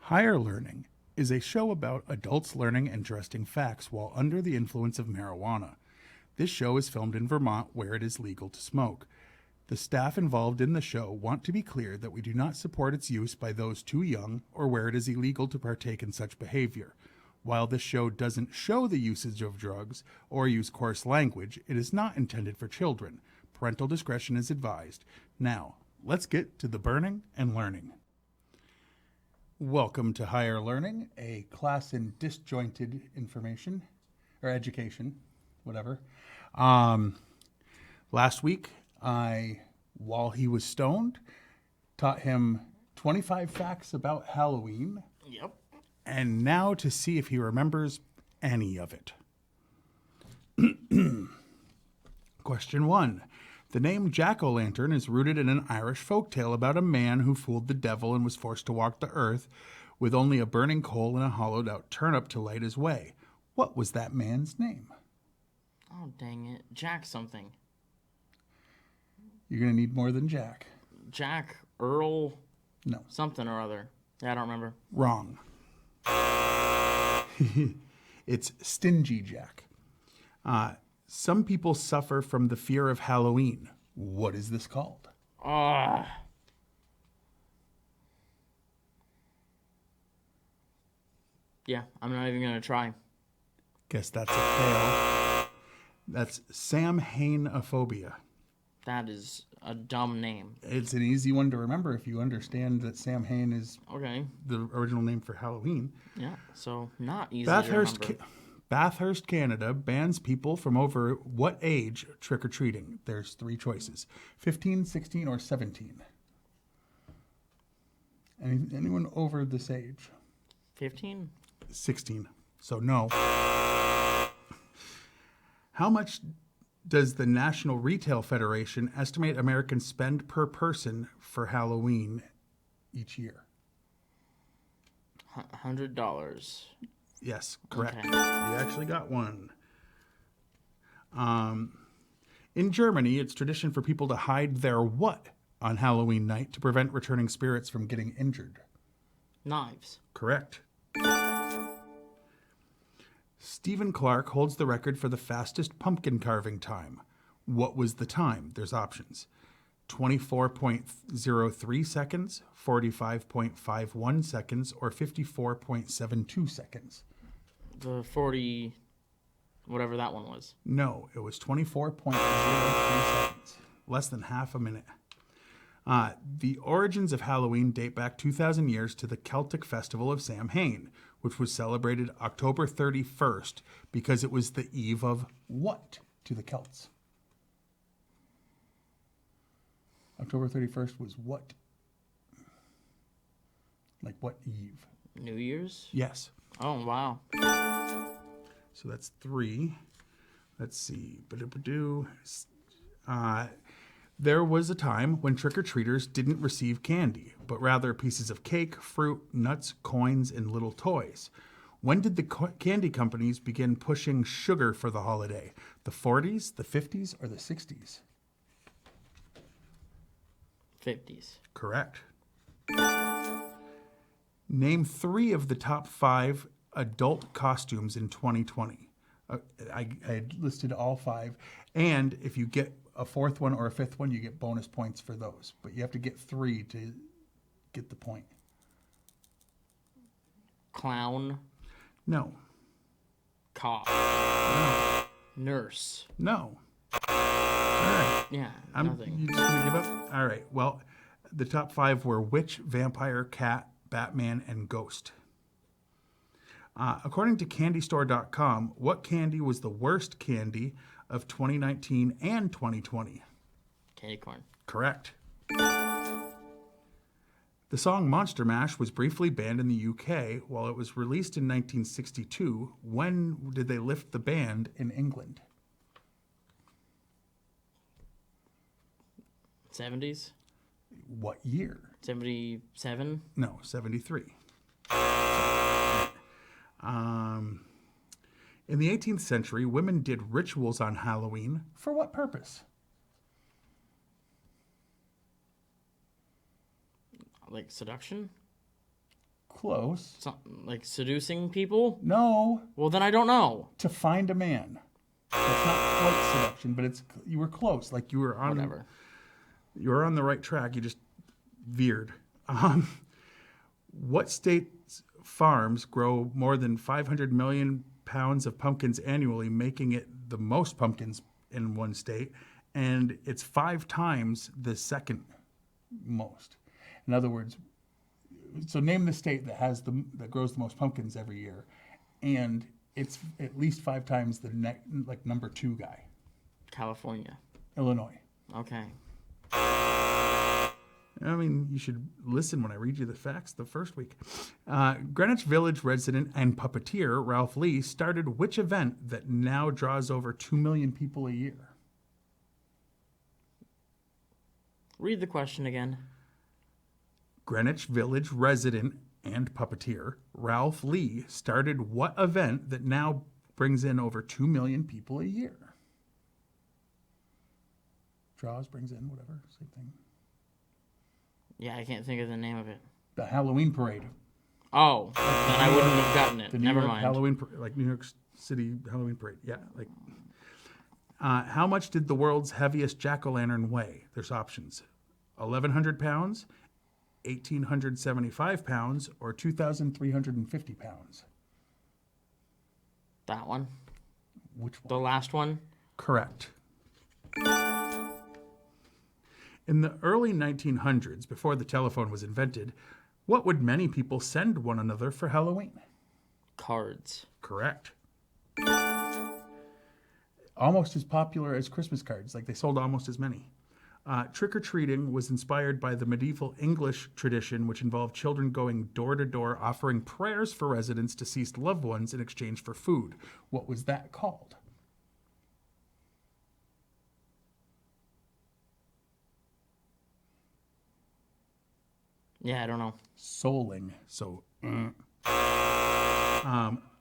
Higher Learning is a show about adults learning interesting facts while under the influence of marijuana. This show is filmed in Vermont where it is legal to smoke. The staff involved in the show want to be clear that we do not support its use by those too young or where it is illegal to partake in such behavior. While this show doesn't show the usage of drugs or use coarse language, it is not intended for children. Parental discretion is advised. Now, let's get to the burning and learning. Welcome to Higher Learning, a class in disjointed information or education, whatever. Last week, while he was stoned, taught him 25 facts about Halloween. Yep. And now to see if he remembers any of it. Question 1. The name Jack-o'-lantern is rooted in an Irish folktale about a man who fooled the devil and was forced to walk the earth with only a burning coal and a hollowed-out turnip to light his way. What was that man's name? Oh, dang it. Jack something. You're going to need more than Jack. Jack, Earl, No. something or other. Yeah, I don't remember. Wrong. It's Stingy Jack. Some people suffer from the fear of Halloween. What is this called? Yeah, I'm not even going to try. Guess that's a fail. That's Samhainophobia. That is a dumb name. It's an easy one to remember if you understand that Samhain is Okay. the original name for Halloween. Yeah, so not easy to remember. Bathurst, Canada bans people from over what age trick-or-treating? There's 3 choices. 15, 16, or 17. Anyone over this age? 15? 16. So no. How much does the National Retail Federation estimate Americans spend per person for Halloween each year? $100. Yes, correct. Okay. You actually got one. In Germany, it's tradition for people to hide their what on Halloween night to prevent returning spirits from getting injured? Knives. Correct. Stephen Clark holds the record for the fastest pumpkin carving time. What was the time? There's options. 24.03 seconds, 45.51 seconds, or 54.72 seconds. The 40, whatever that one was. No, it was 24.03 seconds. Less than half a minute. The origins of Halloween date back 2,000 years to the Celtic festival of Samhain, which was celebrated October 31st because it was the eve of what to the Celts? October 31st was what? Like what eve? New Year's? Yes. Oh, wow. So that's 3. Let's see. There was a time when trick-or-treaters didn't receive candy, but rather pieces of cake, fruit, nuts, coins, and little toys. When did the candy companies begin pushing sugar for the holiday? The 40s, the 50s, or the 60s? 50s. Correct. Name 3 of the top 5 adult costumes in 2020. I listed all 5. And if you get a 4th one or a 5th one, you get bonus points for those. But you have to get 3 to get the point. Clown. No. Cop. No. Nurse. No. All right. Yeah, You nothing. just going to give up? All right. Well, the top 5 were witch, vampire, cat, Batman, and ghost. According to candystore.com, what candy was the worst candy of 2019 and 2020? Candy corn. Correct. The song Monster Mash was briefly banned in the UK while it was released in 1962. When did they lift the ban in England? 70s? What year? 77? No, 73. In the 18th century, women did rituals on Halloween. For what purpose? Like seduction? Close. Like seducing people? No, Well, then I don't know. to find a man. That's not quite seduction, but you were close. Like you were on Whatever. You were on the right track. You just veered. What state's farms grow more than 500 million pounds of pumpkins annually, making it the most pumpkins in one state, and it's 5 times the second most. In other words, so name the state that grows the most pumpkins every year, and it's at least 5 times the number 2 guy. California. Illinois. Okay. I mean, you should listen when I read you the facts the first week. Greenwich Village resident and puppeteer Ralph Lee started which event that now draws over 2 million people a year? Read the question again. Greenwich Village resident and puppeteer Ralph Lee started what event that now brings in over 2 million people a year? Draws, brings in, whatever, same thing. Yeah, I can't think of the name of it. The Halloween parade. Oh, then I wouldn't have gotten it. The New Never York mind. Halloween, like New York City Halloween parade. Yeah, like. How much did the world's heaviest jack-o'-lantern weigh? There's options: 1,100 pounds, 1,875 pounds, or 2,350 pounds. That one. Which one? The last one. Correct. In the early 1900s, before the telephone was invented, what would many people send one another for Halloween? Cards. Correct. Almost as popular as Christmas cards. Like they sold almost as many. Trick-or-treating was inspired by the medieval English tradition, which involved children going door to door offering prayers for residents' deceased loved ones in exchange for food. What was that called? Yeah, I don't know. Souling. So,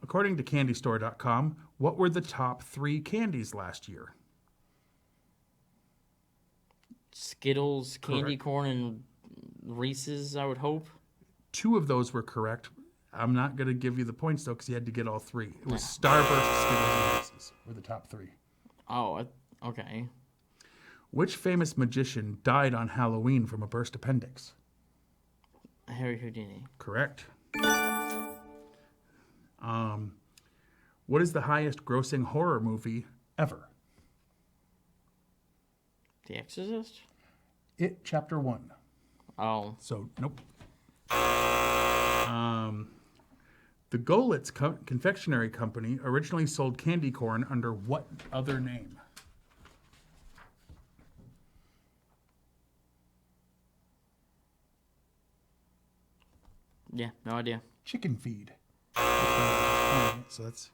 according to CandyStore.com, what were the top 3 candies last year? Skittles, candy Correct. corn, and Reese's, I would hope. 2 of those were correct. I'm not going to give you the points, though, because you had to get all 3. It was Starburst, Skittles, and Reese's were the top 3. Oh, okay. Which famous magician died on Halloween from a burst appendix? Harry Houdini. Correct. What is the highest grossing horror movie ever? The Exorcist? It Chapter 1. Oh. So, nope. The Golitz Confectionery Company originally sold candy corn under what other name? Yeah, no idea. Chicken Feed. So that's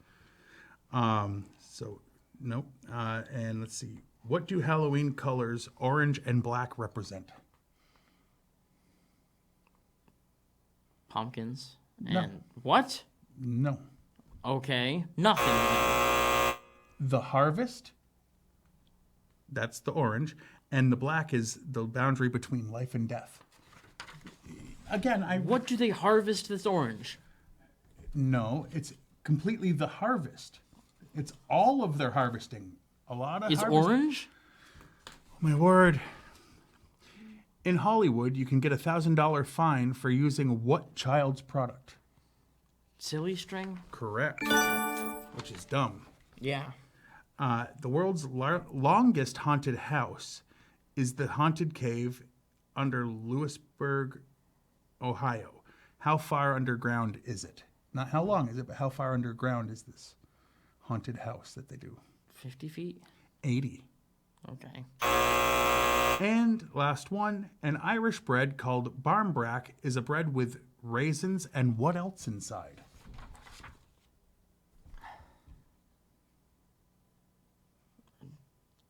nope. And let's see. What do Halloween colors orange and black represent? Pumpkins. No. And what? No. Okay. Nothing. The harvest, that's the orange, and the black is the boundary between life and death. Again, What do they harvest that's orange? No, it's completely the harvest. It's all of their harvesting. A lot of It's harvest- orange? Oh, my word. In Hollywood, you can get a $1,000 fine for using what child's product? Silly string? Correct. Which is dumb. Yeah. The world's longest haunted house is the haunted cave under Lewisburg, Ohio. How far underground is it? Not how long is it, but how far underground is this haunted house that they do? 50 feet? 80. Okay. And last one, an Irish bread called barmbrack is a bread with raisins and what else inside?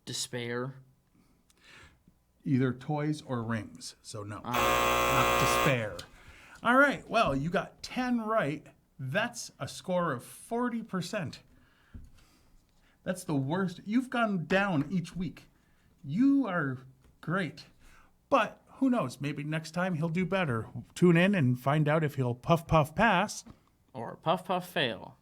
Despair. Either toys or rings. So no, not despair. All right, well, you got 10 right. That's a score of 40%. That's the worst. You've gone down each week. You are great. But who knows? Maybe next time he'll do better. Tune in and find out if he'll puff puff pass. Or puff puff fail.